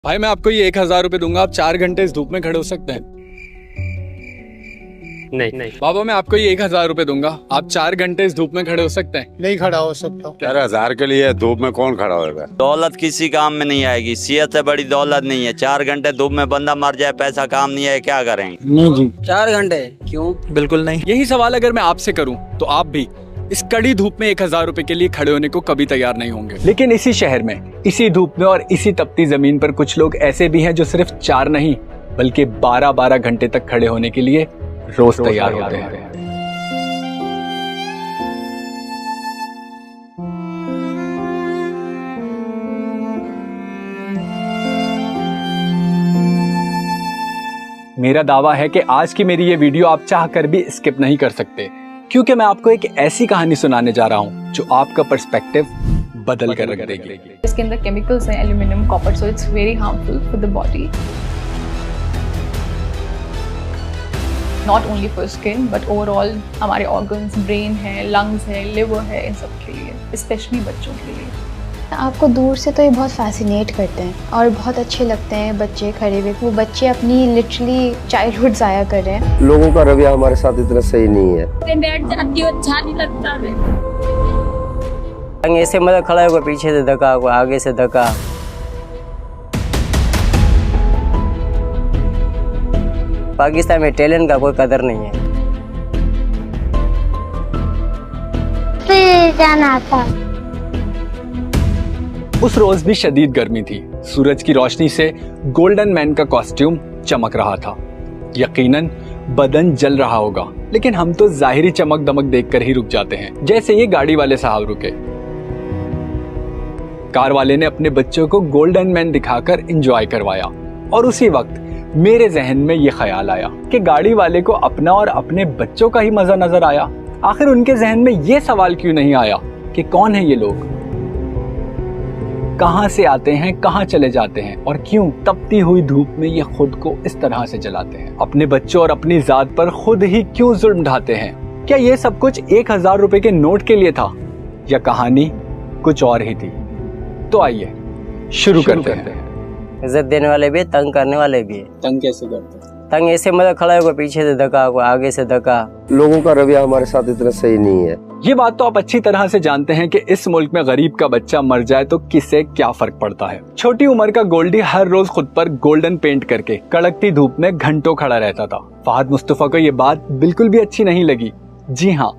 भाई मैं आपको ये 1000 रुपए दूंगा, आप 4 घंटे इस धूप में खड़े हो सकते हैं? नहीं। बाबा मैं आपको ये 1000 रुपए दूंगा, आप 4 घंटे इस धूप में खड़े हो सकते हैं? नहीं खड़ा हो सकता। 4000 के लिए धूप में कौन खड़ा होगा? दौलत किसी काम में नहीं आएगी, सेहत से बड़ी दौलत नहीं है। 4 घंटे धूप में बंदा मर जाए, पैसा काम नहीं है, क्या करेंगे? नहीं जी। 4 घंटे क्यों? बिल्कुल नहीं। यही सवाल अगर मैं आपसे करूं तो आप भी इस कड़ी धूप में 1000 रुपए के लिए खड़े होने को कभी तैयार नहीं होंगे। लेकिन इसी शहर में, इसी धूप में और इसी तपती जमीन पर कुछ लोग ऐसे भी हैं जो सिर्फ 4 नहीं बल्कि 12-12 घंटे तक खड़े होने के लिए रोज तैयार होते हैं। मेरा दावा है कि आज की मेरी ये वीडियो आप चाहकर भी स्किप नहीं कर सकते, क्योंकि मैं आपको एक ऐसी कहानी सुनाने जा रहा हूं जो आपका पर्सपेक्टिव बदल कर रख देगी। इसके अंदर केमिकल्स हैं, aluminium, copper, so it's very harmful for the body, not only for skin but overall हमारे ऑर्गन्स, ब्रेन है, लंग्स है, लिवर है, इन सब के लिए, स्पेशली बच्चों के लिए। आपको दूर से तो ये बहुत फैसिनेट करते हैं और बहुत अच्छे लगते हैं बच्चे खड़े हुए। वो बच्चे अपनी लिटरली चाइल्डहुड ज़ाया कर रहे हैं। लोगों का रवैया हमारे साथ इतना सही नहीं है। बैठ जाती हूँ, अच्छा नहीं लगता है। ऐसे मतलब खड़ा होगा, पीछे से धक्का, कोई आगे से धक्का। पाकिस्तान में टैलेंट का कोई कदर नहीं है। जाना था। उस रोज भी शदीद गर्मी थी। सूरज की रोशनी से गोल्डन मैन का कॉस्ट्यूम चमक रहा था। यकीनन बदन जल रहा होगा, लेकिन हम तो जाहिरी चमक दमक देखकर ही रुक जाते हैं। जैसे ये गाड़ी वाले साहब रुके, कार वाले ने अपने बच्चों को गोल्डन मैन दिखाकर एंजॉय करवाया और उसी वक्त मेरे जहन में ये ख्याल आया कि गाड़ी वाले को अपना और अपने बच्चों का ही मजा नजर आया। आखिर उनके जहन में ये सवाल क्यों नहीं आया कि कौन है ये लोग, कहां से आते हैं, कहां चले जाते हैं और क्यों तपती हुई धूप में ये खुद को इस तरह से जलाते हैं, अपने बच्चों और अपनी जात पर खुद ही क्यों जुल्म ढाते हैं। क्या ये सब कुछ 1000 रुपए के नोट के लिए था या कहानी कुछ और ही थी? तो आइए शुरू करते हैं। इज्जत देने वाले भी, तंग करने वाले भी। तंग कैसे करते हैं? तंग ऐसे मतलब खड़ा होगा, पीछे से धक्का, कोई आगे से धक्का। लोगों का रवैया हमारे साथ इतना सही नहीं है। ये बात तो आप अच्छी तरह से जानते हैं कि इस मुल्क में गरीब का बच्चा मर जाए तो किसे क्या फर्क पड़ता है। छोटी उम्र का गोल्डी हर रोज खुद पर गोल्डन पेंट करके कड़कती धूप में घंटों खड़ा रहता था। फहद मुस्तफा को ये बात बिल्कुल भी अच्छी नहीं लगी। जी हाँ,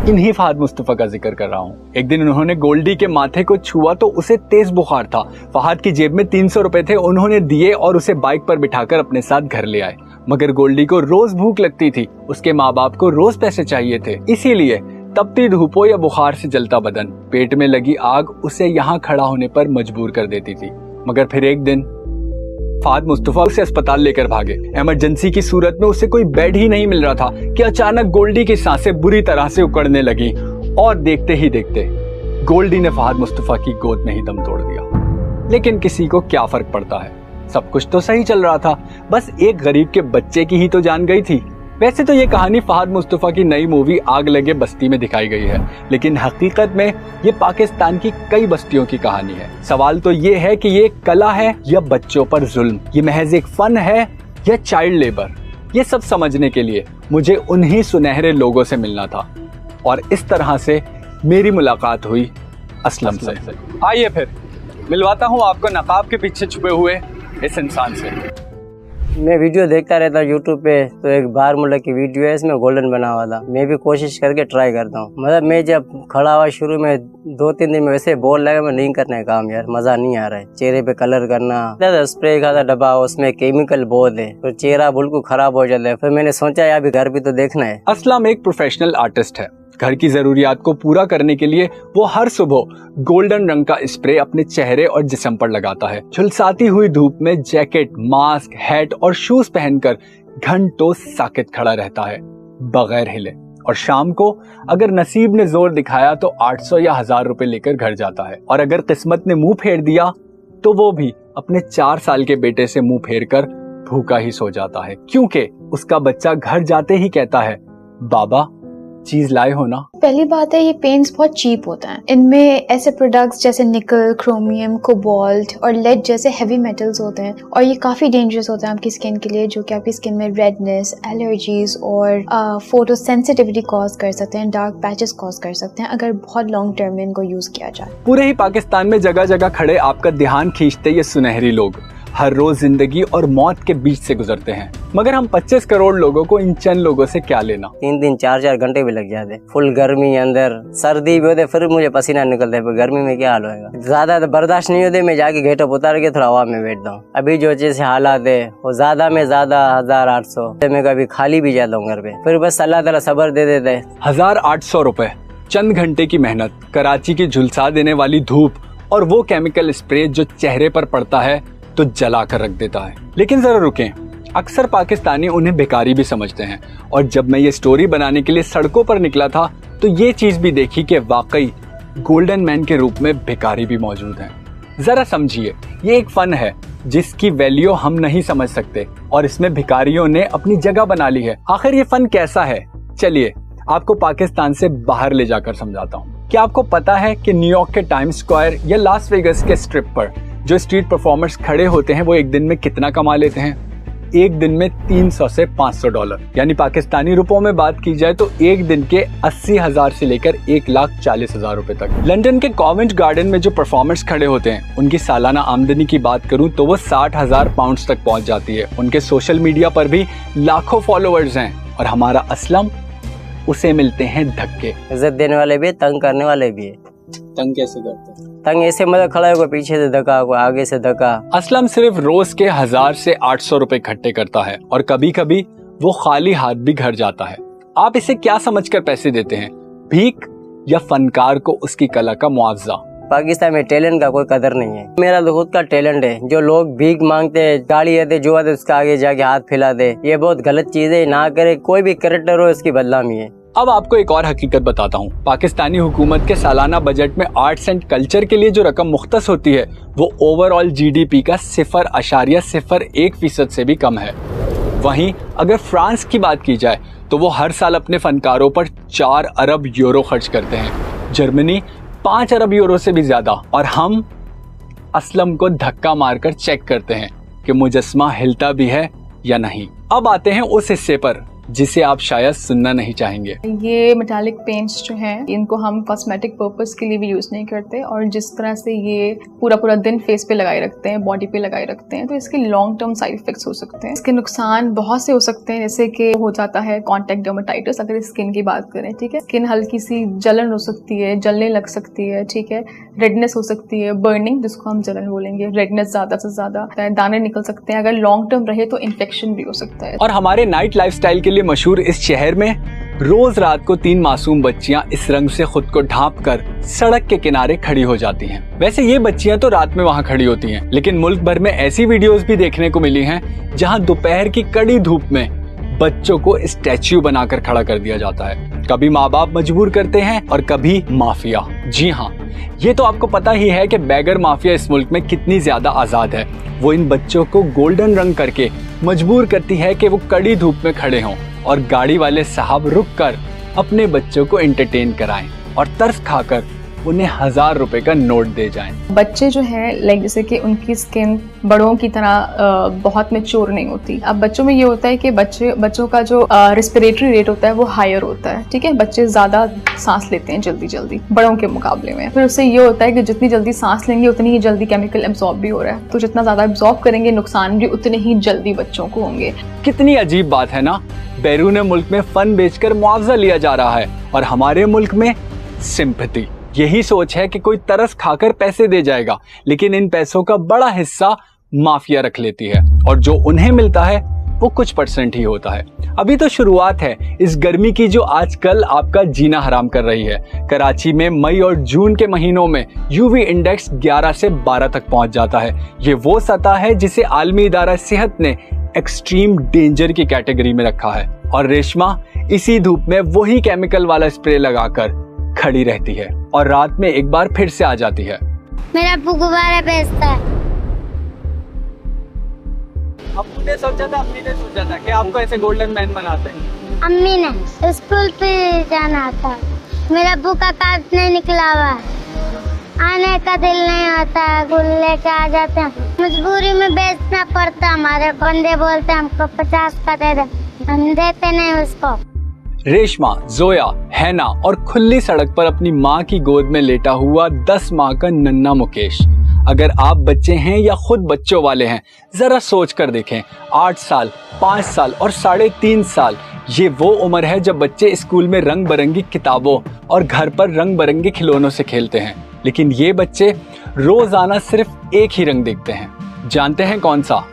इन्हीं फहद मुस्तफा का जिक्र कर रहा हूँ। एक दिन उन्होंने गोल्डी के माथे को छुआ तो उसे तेज बुखार था। फहद की जेब में 300 रुपए थे, उन्होंने दिए और उसे बाइक पर बिठाकर अपने साथ घर ले आए। मगर गोल्डी को रोज भूख लगती थी, उसके माँ बाप को रोज पैसे चाहिए थे। इसीलिए तपती धूपों या बुखार से जलता बदन, पेट में लगी आग उसे यहाँ खड़ा होने पर मजबूर कर देती थी। मगर फिर एक दिन फहद मुस्तफा उसे अस्पताल लेकर भागे। इमरजेंसी की सूरत में उसे कोई बेड ही नहीं मिल रहा था कि अचानक गोल्डी की सांसें बुरी तरह से उकड़ने लगी और देखते ही देखते गोल्डी ने फहद मुस्तफा की गोद में ही दम तोड़ दिया। लेकिन किसी को क्या फर्क पड़ता है, सब कुछ तो सही चल रहा था, बस एक गरीब के बच्चे की ही तो जान गई थी। वैसे तो ये कहानी फहद मुस्तफा की नई मूवी आग लगे बस्ती में दिखाई गई है, लेकिन हकीकत में ये पाकिस्तान की कई बस्तियों की कहानी है। सवाल तो ये है कि ये कला है या बच्चों पर जुल्म, ये महज एक फन है या चाइल्ड लेबर। ये सब समझने के लिए मुझे उन्हीं सुनहरे लोगों से मिलना था और इस तरह से मेरी मुलाकात हुई असलम से। आइए फिर मिलवाता हूँ आपको नकाब के पीछे छुपे हुए इस इंसान से। मैं वीडियो देखता रहता हूँ यूट्यूब पे, तो एक बारमूला की वीडियो है, इसमें गोल्डन बना हुआ था। मैं भी कोशिश करके ट्राई करता हूँ। मतलब मैं जब खड़ा हुआ शुरू में 2-3 दिन में वैसे बोल लगा मैं नहीं करना है काम, यार मजा नहीं आ रहा है। चेहरे पे कलर करना, स्प्रे का था डब्बा, उसमें केमिकल बहुत है, तो चेहरा बिल्कुल खराब हो जाता है। फिर मैंने सोचा यार घर भी तो देखना है। असलम एक प्रोफेशनल आर्टिस्ट है। घर की जरूरियात को पूरा करने के लिए वो हर सुबह गोल्डन रंग का स्प्रे अपने चेहरे और जिस्म पर लगाता है। झुलसाती हुई धूप में जैकेट, मास्क, हैट और शूज पहनकर घंटों साकित खड़ा रहता है बगैर हिले, और शाम को अगर नसीब ने जोर दिखाया तो 800 या 1000 रुपए लेकर घर जाता है। और अगर किस्मत ने मुंह फेर दिया तो वो भी अपने 4 साल के बेटे से मुंह फेर कर भूखा ही सो जाता है, क्योंकि उसका बच्चा घर जाते ही कहता है, बाबा चीज लाए हो ना। पहली बात है, ये पेंट्स बहुत चीप होते हैं। इनमें ऐसे प्रोडक्ट्स जैसे निकल, क्रोमियम, कोबाल्ट और लेड जैसे हेवी मेटल्स होते हैं और ये काफ़ी डेंजरस होते हैं आपकी स्किन के लिए, जो कि आपकी स्किन में रेडनेस, एलर्जीज और फोटो सेंसिटिविटी कॉज कर सकते हैं, डार्क पैचेस कॉज कर सकते हैं अगर बहुत लॉन्ग टर्म में इनको यूज़ किया जाए। पूरे ही पाकिस्तान में जगह जगह खड़े आपका ध्यान खींचते ये सुनहरी लोग हर रोज जिंदगी और मौत के बीच से गुजरते हैं, मगर हम 25 करोड़ लोगों को इन चंद लोगों से क्या लेना। 3-3, 4-4 घंटे भी लग जाते, फुल गर्मी अंदर, सर्दी भी होते फिर मुझे पसीना निकलता है, गर्मी में क्या हाल होगा, ज्यादा तो बर्दाश्त नहीं होते, मैं जाके गेटअप उतार के थोड़ा हवा में बैठता हूँ। अभी जो जैसे हालात है वो ज्यादा में ज्यादा 1800, मैं कभी खाली भी जाता हूँ घर पे, फिर बस अल्लाह ताला सब्र दे देता है। 1800 रुपए, चंद घंटे की मेहनत, कराची की झुलसा देने वाली धूप और वो केमिकल स्प्रे जो चेहरे पर पड़ता है तो जला कर रख देता है। लेकिन जरा रुकें, अक्सर पाकिस्तानी उन्हें भिखारी भी समझते हैं और जब मैं ये स्टोरी बनाने के लिए सड़कों पर निकला था तो ये चीज भी देखी कि वाकई गोल्डन मैन के रूप में भिखारी भी मौजूद हैं। जरा समझिए, ये एक फन है जिसकी वैल्यू हम नहीं समझ सकते और इसमें भिखारियों ने अपनी जगह बना ली है। आखिर ये फन कैसा है, चलिए आपको पाकिस्तान से बाहर ले जाकर समझाता हूँ। क्या आपको पता है कि न्यूयॉर्क के टाइम्स स्क्वायर या लास वेगस के स्ट्रिप पर जो स्ट्रीट परफॉर्मर्स खड़े होते हैं वो एक दिन में कितना कमा लेते हैं? एक दिन में 300 से 500 डॉलर, यानी पाकिस्तानी रुपयों में बात की जाए तो एक दिन के 80,000 से लेकर 1,40,000 रुपए तक। लंदन के कॉवेंट गार्डन में जो परफॉर्मर्स खड़े होते हैं उनकी सालाना आमदनी की बात करूं तो वो 60,000 पाउंड तक पहुंच जाती है। उनके सोशल मीडिया पर भी लाखों फॉलोअर्स हैं और हमारा असलम, उसे मिलते हैं धक्के। इज्जत देने वाले भी, तंग करने वाले भी है। तंग कैसे करते हैं? तंग ऐसे मतलब खड़ा है, कोई पीछे से धक्का, कोई आगे से धक्का। असलम सिर्फ रोज के 1000 से 800 रुपए इकट्ठे करता है और कभी कभी वो खाली हाथ भी घर जाता है। आप इसे क्या समझकर पैसे देते हैं, भीख या फनकार को उसकी कला का मुआवजा? पाकिस्तान में टैलेंट का कोई कदर नहीं है। मेरा तो खुद का टैलेंट है। जो लोग भीख मांगते हैं, गाली देते, जो आते उसका आगे जाके हाथ फैलाते, ये बहुत गलत चीज है, ना करे। कोई भी कैरेक्टर हो इसकी बदनामी है। अब आपको एक और हकीकत बताता हूँ। पाकिस्तानी हुकूमत के सालाना बजट में आर्ट्स एंड कल्चर के लिए जो रकम मुख्तस होती है वो ओवरऑल जीडीपी का 0.01% से भी कम है। वहीं अगर फ्रांस की बात की जाए तो वो हर साल अपने फनकारों पर 4 अरब यूरो खर्च करते हैं, जर्मनी 5 अरब यूरो से भी ज्यादा। और हम असलम को धक्का मारकर चेक करते हैं कि मुजस्मा हिलता भी है या नहीं। अब आते हैं उस हिस्से पर जिसे आप शायद सुनना नहीं चाहेंगे। ये मेटालिक पेंट्स जो हैं इनको हम कॉस्मेटिक पर्पस के लिए भी यूज नहीं करते और जिस तरह से ये पूरा दिन फेस पे लगाए रखते हैं, बॉडी पे लगाए रखते हैं, तो इसके लॉन्ग टर्म साइड इफेक्ट्स हो सकते हैं। इसके नुकसान बहुत से हो सकते हैं, जैसे कि हो जाता है कॉन्टैक्ट डर्मेटाइटिस अगर स्किन की बात करें, ठीक है। स्किन हल्की सी जलन हो सकती है, जलने लग सकती है, ठीक है। रेडनेस हो सकती है, बर्निंग जिसको हम जलन बोलेंगे, रेडनेस ज्यादा से ज्यादा, दाने निकल सकते हैं। अगर लॉन्ग टर्म रहे तो इन्फेक्शन भी हो सकता है। और हमारे नाइट लाइफस्टाइल के लिए मशहूर इस शहर में रोज रात को 3 मासूम बच्चियां इस रंग से खुद को ढांपकर सड़क के किनारे खड़ी हो जाती हैं। वैसे ये बच्चियां तो रात में वहां खड़ी होती हैं, लेकिन मुल्क भर में ऐसी वीडियोस भी देखने को मिली हैं जहां दोपहर की कड़ी धूप में बच्चों को स्टैच्यू बनाकर खड़ा कर दिया जाता है। कभी माँ बाप मजबूर करते हैं और कभी माफिया। जी हाँ, ये तो आपको पता ही है कि बैगर माफिया इस मुल्क में कितनी ज्यादा आजाद है। वो इन बच्चों को गोल्डन रंग करके मजबूर करती है कि वो कड़ी धूप में खड़े हों और गाड़ी वाले साहब रुककर अपने बच्चों को एंटरटेन कराएं और तरस खाकर उन्हें 1000 रुपए का नोट दे जाएं। बच्चे जो है लाइक जैसे कि उनकी स्किन बड़ों की तरह बहुत मैच्योर नहीं होती। अब बच्चों में ये होता है कि बच्चों का जो रेस्पिरेटरी रेट होता है वो हायर होता है, ठीक है। बच्चे ज्यादा सांस लेते हैं जल्दी बड़ों के मुकाबले में। फिर उससे ये होता है कि जितनी जल्दी सांस लेंगे उतनी ही जल्दी केमिकल एब्जॉर्ब भी हो रहा है, तो जितना ज्यादा एब्जॉर्ब करेंगे नुकसान भी उतने ही जल्दी बच्चों को होंगे। कितनी अजीब बात है ना, बैरून मुल्क में फन बेचकर मुआवजा लिया जा रहा है और हमारे मुल्क में सिंपैथी। यही सोच है कि कोई तरस खाकर पैसे दे जाएगा, लेकिन इन पैसों का बड़ा हिस्सा माफिया रख लेती है और जो उन्हें मिलता है वो कुछ % ही होता है। अभी तो शुरुआत है इस गर्मी की जो आजकल आपका जीना हराम कर रही है। कराची में मई और जून के महीनों में यूवी इंडेक्स 11 से 12 तक पहुंच जाता है। ये वो सतह है जिसे आलमी इदारा सेहत ने एक्सट्रीम डेंजर की कैटेगरी में रखा है। और रेशमा इसी धूप में वही केमिकल वाला स्प्रे लगाकर खड़ी रहती है और रात में एक बार फिर से आ जाती है। मेरा अब्बू गुब्बारा बेचता है। अम्मी ने सोचा था कि आपको ऐसे गोल्डन मैन बनाते हैं। अम्मी ने स्कूल पे जाना था, मेरा अब्बू का कार्ड नहीं निकला हुआ है, आने का दिल नहीं होता है, गुल लेके आ जाते हैं, मजबूरी में बेचना पड़ता। हमारे बंदे बोलते हैं हमको 50 का दे दे, हम देते नहीं उसको। रेशमा, जोया, हैना और खुली सड़क पर अपनी माँ की गोद में लेटा हुआ 10 माह का नन्हा मुकेश। अगर आप बच्चे हैं या खुद बच्चों वाले हैं, जरा सोच कर देखें। 8 साल, 5 साल और 3.5 साल, ये वो उम्र है जब बच्चे स्कूल में रंग बिरंगी किताबों और घर पर रंग बिरंगे खिलौनों से खेलते हैं। लेकिन ये बच्चे रोजाना सिर्फ एक ही रंग देखते हैं। जानते हैं कौन सा?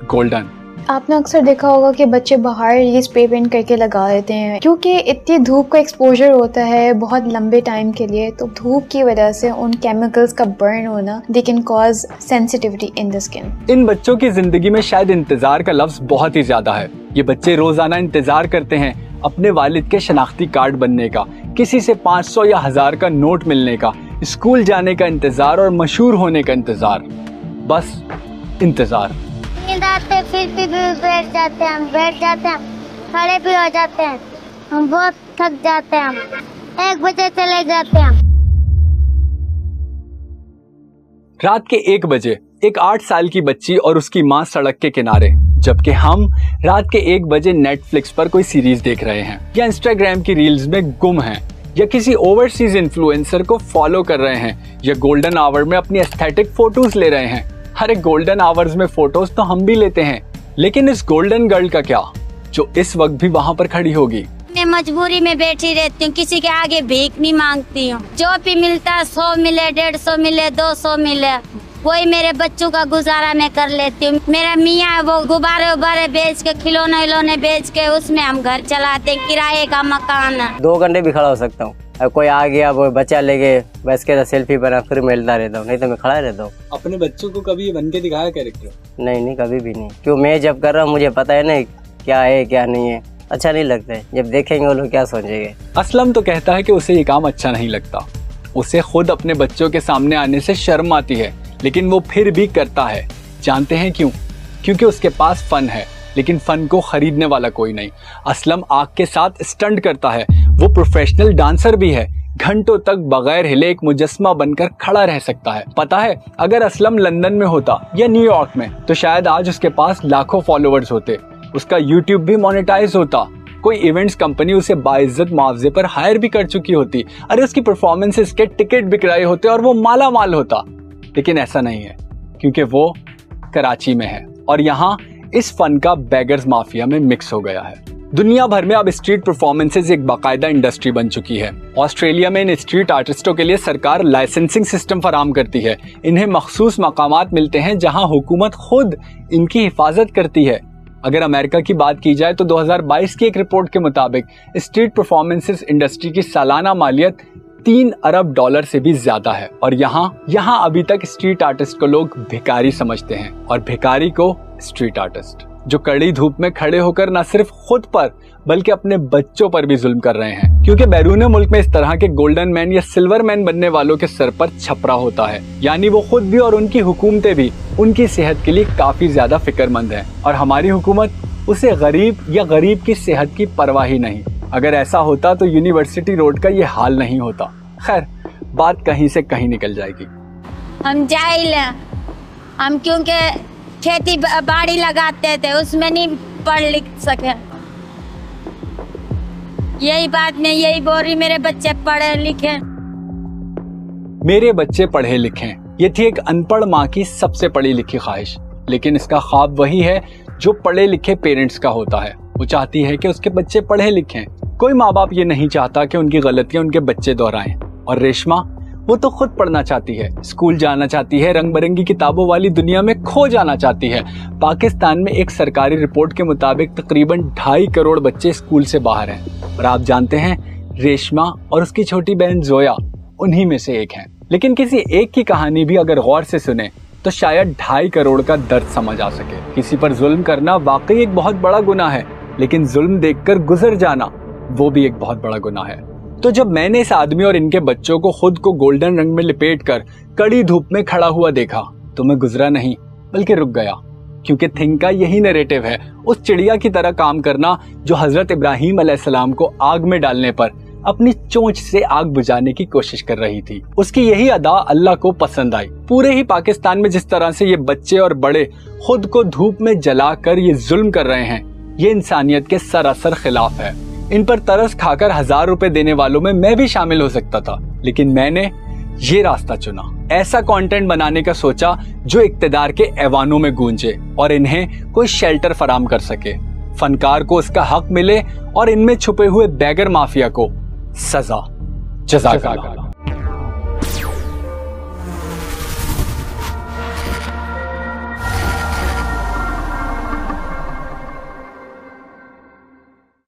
गोल्डन। आपने अक्सर देखा होगा कि बच्चे बाहर ये स्प्रे पेंट करके लगा देते हैं, क्योंकि इतनी धूप का एक्सपोजर होता है बहुत लंबे टाइम के लिए, तो धूप की वजह से उन केमिकल्स का बर्न होना they can cause sensitivity in the skin. इन बच्चों की जिंदगी में शायद इंतजार का लफ्ज बहुत ही ज्यादा है। ये बच्चे रोजाना इंतजार करते हैं अपने वालिद के शनाख्ती कार्ड बनने का, किसी से 500 या 1000 का नोट मिलने का, स्कूल जाने का इंतजार और मशहूर होने का इंतजार। बस इंतजार। नींद आते फिर भी बैठ जाते हैं, खड़े भी हो जाते हैं, हम बहुत थक जाते हैं, हम 1 बजे चले जाते हैं। रात के 1 बजे एक 8 साल की बच्ची और उसकी माँ सड़क के किनारे, जबकि हम रात के 1 बजे नेटफ्लिक्स पर कोई सीरीज देख रहे हैं या इंस्टाग्राम की रील्स में गुम हैं या किसी ओवरसीज इन्फ्लुएंसर को फॉलो कर रहे हैं या गोल्डन आवर में अपनी एस्थेटिक फोटोज ले रहे हैं। अरे गोल्डन आवर्स में फोटोज तो हम भी लेते हैं, लेकिन इस गोल्डन गर्ल का क्या जो इस वक्त भी वहाँ पर खड़ी होगी? मैं मजबूरी में बैठी रहती हूँ, किसी के आगे भीख नहीं मांगती हूँ। जो भी मिलता है 100 मिले, 150 मिले, 200 मिले, वही मेरे बच्चों का गुजारा मैं कर लेती हूँ। मेरा मियाँ वो गुब्बारे उबारे बेच के, खिलौने बेच के उसमें हम घर चलाते हैं, किराए का मकान है। 2 घंटे भी खड़ा हो सकता हूँ। अब कोई आ गया, वो बच्चा ले गए, बस के सेल्फी बना, फिर मिलता रहता हूँ, नहीं तो मैं खड़ा रहता हूँ। अपने बच्चों को कभी बन के दिखाया कैरेक्टर? नहीं, कभी भी नहीं, क्यों मैं जब कर रहा हूँ मुझे पता है ना क्या है क्या नहीं है, अच्छा नहीं लगता है। जब देखेंगे वो लोग क्या सोचेंगे। असलम तो कहता है कि उसे ये काम अच्छा नहीं लगता, उसे खुद अपने बच्चों के सामने आने से शर्म आती है, लेकिन वो फिर भी करता है। जानते हैं क्यों? क्योंकि उसके पास फन है, लेकिन फन को खरीदने वाला कोई नहीं। असलम आग के साथ स्टंट करता है, वो प्रोफेशनल डांसर भी है। घंटों तक बगैर हिले एक मुजस्मा बनकर खड़ा रह सकता है। पता है, अगर असलम लंदन में होता या न्यूयॉर्क में तो शायद आज उसके पास लाखों फॉलोअर्स होते, उसका यूट्यूब भी मोनेटाइज होता, कोई इवेंट्स कंपनी उसे बाइज्जत मुआवजे पर हायर भी कर चुकी होती, अरे उसकी परफॉर्मेंसेस के टिकट बिक रहे होते और वो माला माल होता। लेकिन ऐसा नहीं है, क्योंकि वो कराची में है और यहाँ इस फन का बेगर्स माफिया में मिक्स हो गया है। दुनिया भर में अब स्ट्रीट परफॉर्मेंसेज एक बाकायदा इंडस्ट्री बन चुकी है। ऑस्ट्रेलिया में इन स्ट्रीट आर्टिस्टों के लिए सरकार लाइसेंसिंग सिस्टम फराम करती है। इन्हें मखसूस मकामात मिलते हैं जहां हुकूमत खुद इनकी हिफाजत करती है। अगर अमेरिका की बात की जाए तो 2022 की एक रिपोर्ट के मुताबिक स्ट्रीट परफॉर्मेंसेज इंडस्ट्री की सालाना मालियत $3 अरब से भी ज्यादा है। और यहाँ अभी तक स्ट्रीट आर्टिस्ट को लोग भिखारी समझते हैं, और भिखारी को स्ट्रीट आर्टिस्ट जो कड़ी धूप में खड़े होकर न सिर्फ खुद पर बल्कि अपने बच्चों पर भी जुल्म कर रहे हैं। क्योंकि बैरून मुल्क में इस तरह के गोल्डन मैन या सिल्वर मैन बनने वालों के सर पर छपरा होता है, यानी वो खुद भी और उनकी हुकूमतें भी उनकी सेहत के लिए काफी ज्यादा फिक्रमंद हैं, और हमारी हुकूमत उसे गरीब या गरीब की सेहत की परवाह ही नहीं। अगर ऐसा होता तो यूनिवर्सिटी रोड का ये हाल नहीं होता। खैर, बात कहीं से कहीं निकल जाएगी। हम जाहिल हैं, हम क्योंकि खेती बाड़ी लगाते थे उसमें नहीं पढ़ लिख सके। यही बात मैं यही बोल रही, मेरे बच्चे पढ़े लिखे। मेरे बच्चे पढ़े लिखे, ये थी एक अनपढ़ माँ की सबसे पढ़ी लिखी ख्वाहिश। लेकिन इसका ख्वाब वही है जो पढ़े लिखे पेरेंट्स का होता है। वो चाहती है कि उसके बच्चे पढ़े लिखें। कोई माँ बाप ये नहीं चाहता कि उनकी गलतियां उनके बच्चे दोहराएं। और रेशमा, वो तो खुद पढ़ना चाहती है, स्कूल जाना चाहती है, रंग बिरंगी किताबों वाली दुनिया में खो जाना चाहती है। पाकिस्तान में एक सरकारी रिपोर्ट के मुताबिक तकरीबन 2.5 करोड़ बच्चे स्कूल से बाहर हैं। और आप जानते हैं, रेशमा और उसकी छोटी बहन जोया उन्हीं में से एक हैं। लेकिन किसी एक की कहानी भी अगर गौर से सुने तो शायद 2.5 करोड़ का दर्द समझ आ सके। किसी पर जुल्म करना वाकई एक बहुत बड़ा गुनाह है, लेकिन जुल्म देखकर गुजर जाना वो भी एक बहुत बड़ा गुनाह है। तो जब मैंने इस आदमी और इनके बच्चों को खुद को गोल्डन रंग में लिपेट कर कड़ी धूप में खड़ा हुआ देखा तो मैं गुजरा नहीं बल्कि रुक गया। क्योंकि थिंग का यही नैरेटिव है, उस चिड़िया की तरह काम करना जो हजरत इब्राहिम अलैहिस्सलाम को आग में डालने पर अपनी चोंच से आग बुझाने की कोशिश कर रही थी। उसकी यही अदा अल्लाह को पसंद आई। पूरे ही पाकिस्तान में जिस तरह से ये बच्चे और बड़े खुद को धूप में जलाकर ये जुल्म कर रहे हैं, ये इंसानियत के सरासर खिलाफ है। इन पर तरस खाकर 1000 रुपए देने वालों में मैं भी शामिल हो सकता था, लेकिन मैंने ये रास्ता चुना। ऐसा कंटेंट बनाने का सोचा जो इक्तिदार के ऐवानों में गूंजे और इन्हें कोई शेल्टर फराम कर सके, फनकार को उसका हक मिले और इनमें छुपे हुए बैगर माफिया को सजा। जज़ाकल्लाह।